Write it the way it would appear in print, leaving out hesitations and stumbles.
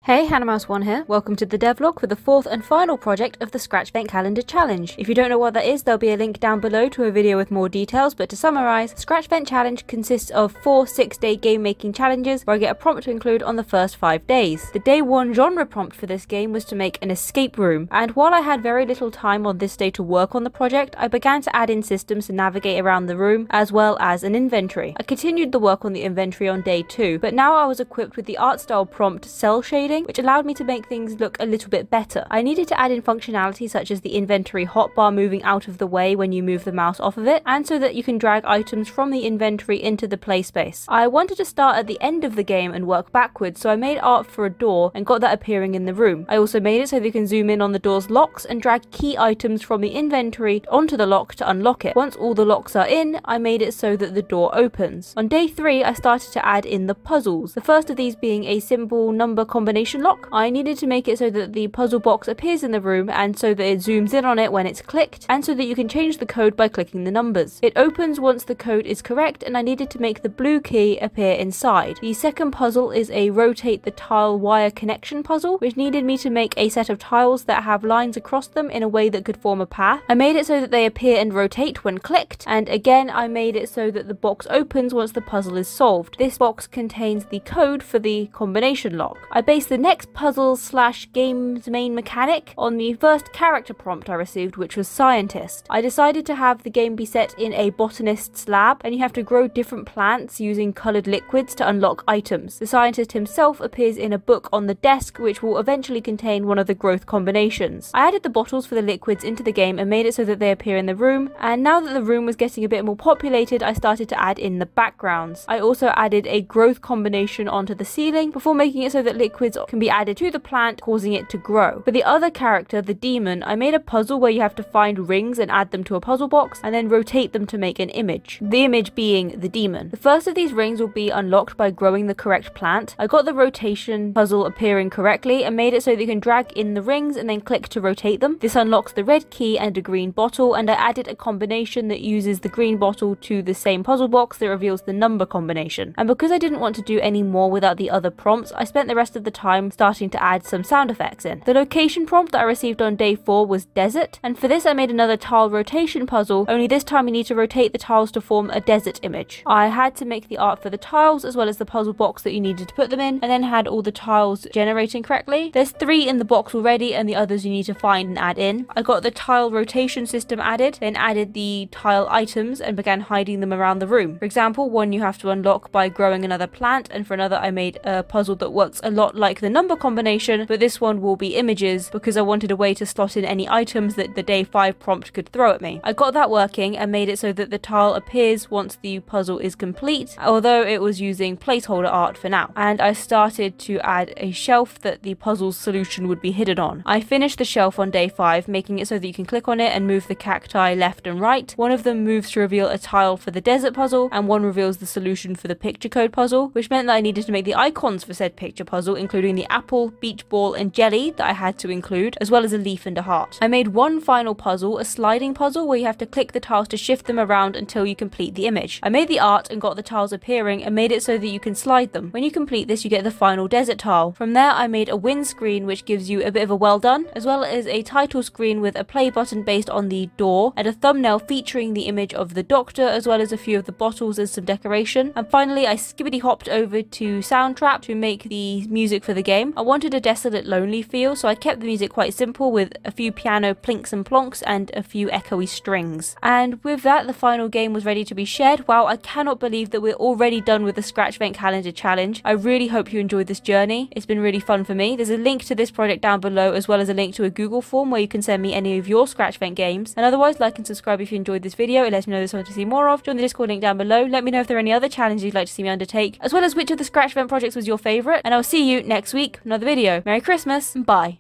Hey, HannahMouse1 here. Welcome to the devlog for the fourth and final project of the ScratchVent Calendar challenge. If you don't know what that is, there'll be a link down below to a video with more details, but to summarise, ScratchVent challenge consists of 4 6-day game making challenges where I get a prompt to include on the first 5 days. The day 1 genre prompt for this game was to make an escape room, and while I had very little time on this day to work on the project, I began to add in systems to navigate around the room as well as an inventory. I continued the work on the inventory on day 2, but now I was equipped with the art style prompt cell shading, which allowed me to make things look a little bit better. I needed to add in functionality such as the inventory hotbar moving out of the way when you move the mouse off of it, and so that you can drag items from the inventory into the play space. I wanted to start at the end of the game and work backwards, so I made art for a door and got that appearing in the room. I also made it so that you can zoom in on the door's locks and drag key items from the inventory onto the lock to unlock it. Once all the locks are in, I made it so that the door opens. On day 3, I started to add in the puzzles, the first of these being a simple number combination lock. I needed to make it so that the puzzle box appears in the room and so that it zooms in on it when it's clicked, and so that you can change the code by clicking the numbers. It opens once the code is correct, and I needed to make the blue key appear inside. The second puzzle is a rotate the tile wire connection puzzle, which needed me to make a set of tiles that have lines across them in a way that could form a path. I made it so that they appear and rotate when clicked, and again I made it so that the box opens once the puzzle is solved. This box contains the code for the combination lock. I based the next puzzle / game's main mechanic on the first character prompt I received, which was scientist. I decided to have the game be set in a botanist's lab, and you have to grow different plants using coloured liquids to unlock items. The scientist himself appears in a book on the desk, which will eventually contain one of the growth combinations. I added the bottles for the liquids into the game and made it so that they appear in the room, and now that the room was getting a bit more populated, I started to add in the backgrounds. I also added a growth combination onto the ceiling before making it so that liquids can be added to the plant, causing it to grow. For the other character, the demon, I made a puzzle where you have to find rings and add them to a puzzle box and then rotate them to make an image, the image being the demon. The first of these rings will be unlocked by growing the correct plant. I got the rotation puzzle appearing correctly and made it so that you can drag in the rings and then click to rotate them. This unlocks the red key and a green bottle, and I added a combination that uses the green bottle to the same puzzle box that reveals the number combination. And because I didn't want to do any more without the other prompts, I spent the rest of the time starting to add some sound effects in. The location prompt that I received on day 4 was desert, and for this I made another tile rotation puzzle, only this time you need to rotate the tiles to form a desert image. I had to make the art for the tiles as well as the puzzle box that you needed to put them in, and then had all the tiles generating correctly. There's 3 in the box already, and the others you need to find and add in. I got the tile rotation system added, then added the tile items and began hiding them around the room. For example, one you have to unlock by growing another plant, and for another I made a puzzle that works a lot like the number combination, but this one will be images because I wanted a way to slot in any items that the day 5 prompt could throw at me. I got that working and made it so that the tile appears once the puzzle is complete, although it was using placeholder art for now. And I started to add a shelf that the puzzle's solution would be hidden on. I finished the shelf on day 5, making it so that you can click on it and move the cacti left and right. One of them moves to reveal a tile for the desert puzzle, and one reveals the solution for the picture code puzzle, which meant that I needed to make the icons for said picture puzzle, including the apple, beach ball and jelly that I had to include, as well as a leaf and a heart. I made one final puzzle, a sliding puzzle where you have to click the tiles to shift them around until you complete the image. I made the art and got the tiles appearing and made it so that you can slide them. When you complete this, you get the final desert tile. From there, I made a win screen which gives you a bit of a well done, as well as a title screen with a play button based on the door and a thumbnail featuring the image of the doctor, as well as a few of the bottles and some decoration. And finally, I skibbity hopped over to Soundtrap to make the music for the game. I wanted a desolate, lonely feel, so I kept the music quite simple with a few piano plinks and plonks and a few echoey strings. And with that, the final game was ready to be shared. Wow, I cannot believe that we're already done with the ScratchVent Calendar challenge. I really hope you enjoyed this journey. It's been really fun for me. There's a link to this project down below, as well as a link to a Google form where you can send me any of your ScratchVent games. And otherwise, like and subscribe if you enjoyed this video. It lets me know there's something to see more of. Join the Discord link down below. Let me know if there are any other challenges you'd like to see me undertake, as well as which of the ScratchVent projects was your favourite. And I'll see you next week, another video. Merry Christmas and bye.